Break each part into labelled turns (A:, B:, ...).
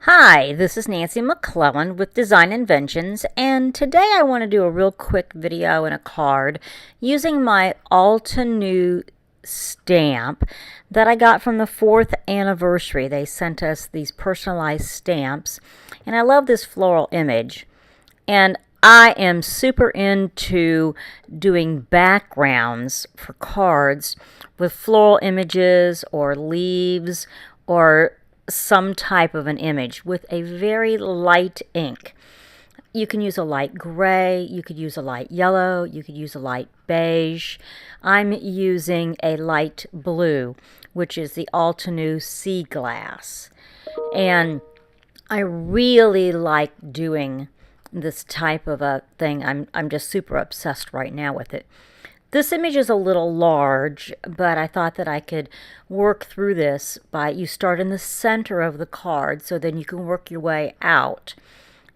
A: Hi, this is Nancy McClellan with Design Inventions, and today I want to do a real quick video and a card using my Altenew stamp that I got from the 4th anniversary. They sent us these personalized stamps, and I love this floral image. And I am super into doing backgrounds for cards with floral images or leaves or some type of an image with a very light ink. You can use a light gray, you could use a light yellow, you could use a light beige. I'm using a light blue, which is the Altenew Sea Glass. And I really like doing this type of a thing. I'm just super obsessed right now with it. This image is a little large, but I thought that I could work through this by, you start in the center of the card, so then you can work your way out.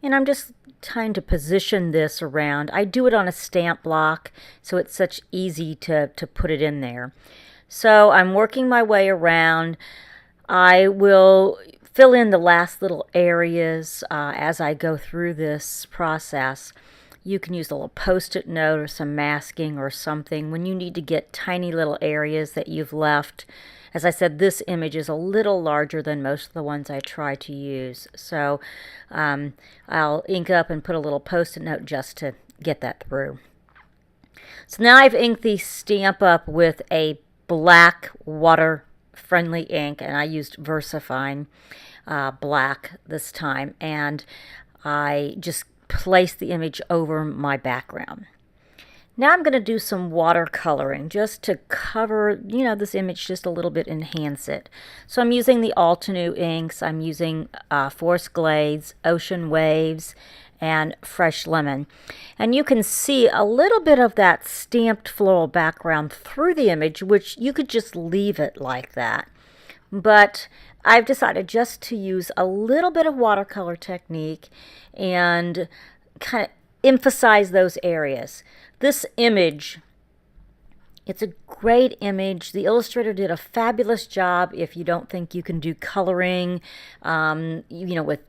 A: And I'm just trying to position this around. I do it on a stamp block, so it's such easy to put it in there. So I'm working my way around. I will fill in the last little areas as I go through this process. You can use a little post-it note or some masking or something when you need to get tiny little areas that you've left. As I said, this image is a little larger than most of the ones I try to use. So I'll ink up and put a little post-it note just to get that through. So now I've inked the stamp up with a black water-friendly ink, and I used VersaFine black this time. And I just place the image over my background. Now I'm going to do some watercoloring just to cover, this image just a little bit, enhance it. So I'm using the Altenew inks. I'm using Forest Glades, Ocean Waves, and Fresh Lemon. And you can see a little bit of that stamped floral background through the image, which you could just leave it like that. But I've decided just to use a little bit of watercolor technique and kind of emphasize those areas. This image, it's a great image. The illustrator did a fabulous job if you don't think you can do coloring, with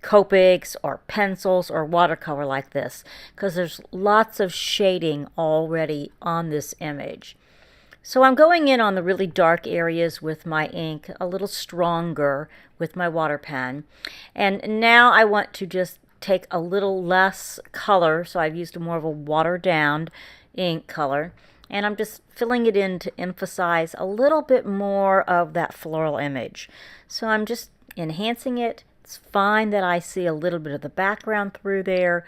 A: Copics or pencils or watercolor like this, because there's lots of shading already on this image. So I'm going in on the really dark areas with my ink, a little stronger with my water pen. And now I want to just take a little less color, so I've used more of a watered down ink color. And I'm just filling it in to emphasize a little bit more of that floral image. So I'm just enhancing it. It's fine that I see a little bit of the background through there.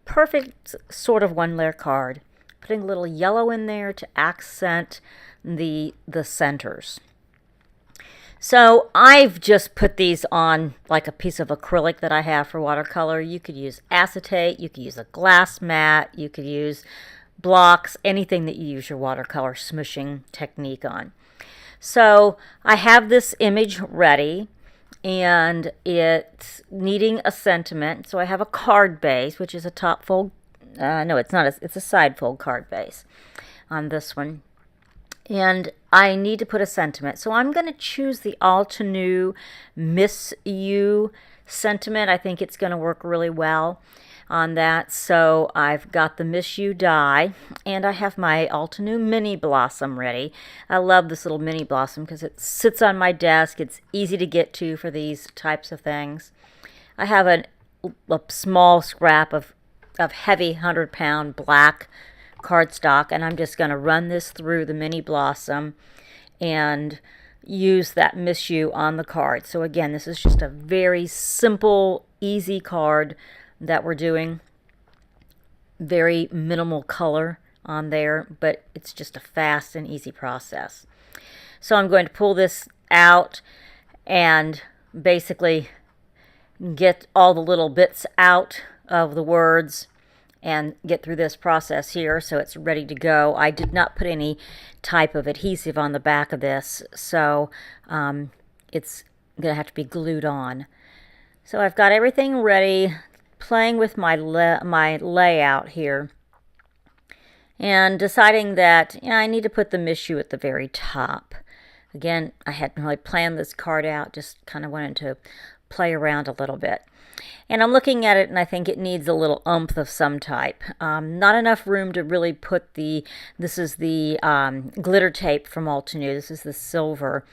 A: Perfect sort of one layer card. Putting a little yellow in there to accent the centers. So I've just put these on like a piece of acrylic that I have for watercolor. You could use acetate, you could use a glass mat, you could use blocks, anything that you use your watercolor smooshing technique on. So I have this image ready, and it's needing a sentiment. So I have a card base, which is a top fold. No, it's not. It's a side fold card base on this one. And I need to put a sentiment. So I'm going to choose the Altenew Miss You sentiment. I think it's going to work really well on that. So I've got the Miss You die, and I have my Altenew Mini Blossom ready. I love this little mini blossom because it sits on my desk. It's easy to get to for these types of things. I have a small scrap of heavy 100-pound black cardstock, and I'm just going to run this through the mini blossom and use that Miss You on the card. So again, this is just a very simple, easy card that we're doing. Very minimal color on there, but it's just a fast and easy process. So I'm going to pull this out and basically get all the little bits out of the words and get through this process here so it's ready to go. I did not put any type of adhesive on the back of this, so it's going to have to be glued on. So I've got everything ready, playing with my layout here, and deciding that I need to put the Miss You at the very top. Again, I hadn't really planned this card out, just kind of wanted to play around a little bit. And I'm looking at it and I think it needs a little oomph of some type. Not enough room to really put this is the glitter tape from Altenew. This is the silver.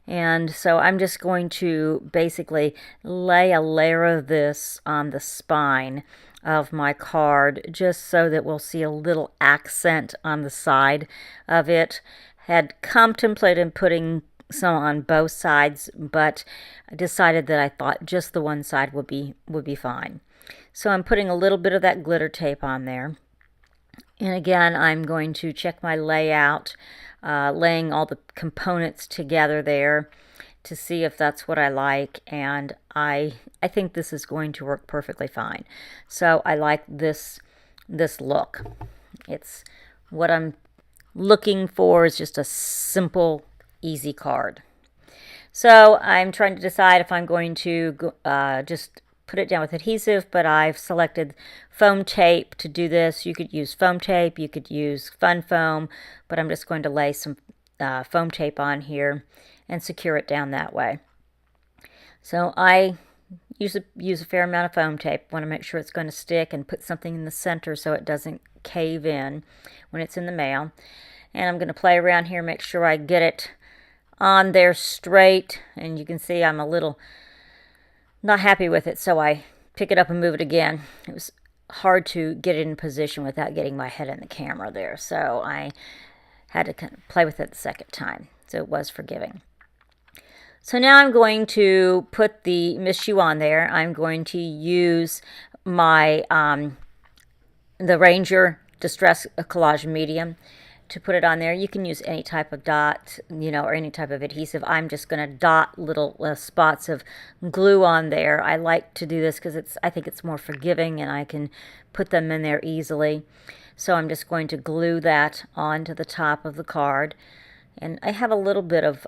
A: And so I'm just going to basically lay a layer of this on the spine of my card, just so that we'll see a little accent on the side of it. Had contemplated putting some on both sides, but I decided that I thought just the one side would be fine. So I'm putting a little bit of that glitter tape on there. And again, I'm going to check my layout, laying all the components together there to see if that's what I like, and I think this is going to work perfectly fine. So I like this look. It's what I'm looking for, is just a simple, easy card. So I'm trying to decide if I'm going to just put it down with adhesive, but I've selected foam tape to do this. You could use foam tape, you could use fun foam, but I'm just going to lay some foam tape on here and secure it down that way. So I use a fair amount of foam tape. Want to make sure it's going to stick, and put something in the center so it doesn't cave in when it's in the mail. And I'm going to play around here, make sure I get it on there straight. And you can see I'm a little not happy with it, so I pick it up and move it again. It was hard to get it in position without getting my head in the camera there, so I had to kind of play with it the second time, so it was forgiving. So now I'm going to put the Miss You on there. I'm going to use my the Ranger Distress Collage Medium to put it on there. You can use any type of dot, or any type of adhesive. I'm just going to dot little spots of glue on there. I like to do this because I think it's more forgiving and I can put them in there easily. So I'm just going to glue that onto the top of the card. And I have a little bit of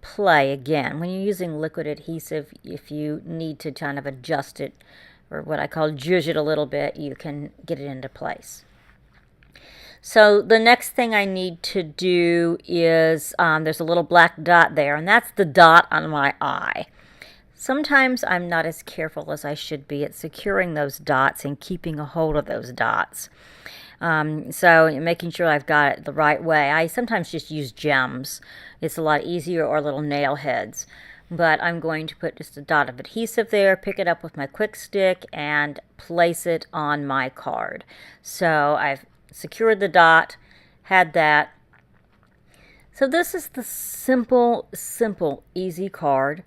A: play again. When you're using liquid adhesive, if you need to kind of adjust it, or what I call zhuzh it a little bit, you can get it into place. So the next thing I need to do is, there's a little black dot there, and that's the dot on my eye. Sometimes I'm not as careful as I should be at securing those dots and keeping a hold of those dots. So making sure I've got it the right way. I sometimes just use gems. It's a lot easier, or little nail heads. But I'm going to put just a dot of adhesive there, pick it up with my quick stick, and place it on my card. So I've secured the dot, had that. So this is the simple, easy card.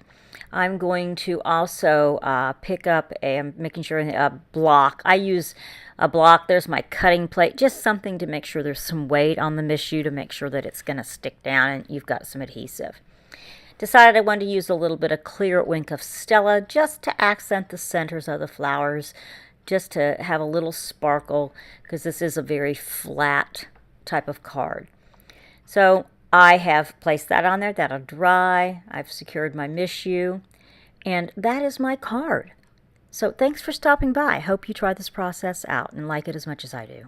A: I'm going to also pick up making sure a block. I use a block. There's my cutting plate, just something to make sure there's some weight on the Miss You to make sure that it's going to stick down and you've got some adhesive. Decided I wanted to use a little bit of clear ink of Stella just to accent the centers of the flowers, just to have a little sparkle, because this is a very flat type of card. So I have placed that on there. That'll dry. I've secured my Miss You, and that is my card. So thanks for stopping by. I hope you try this process out and like it as much as I do.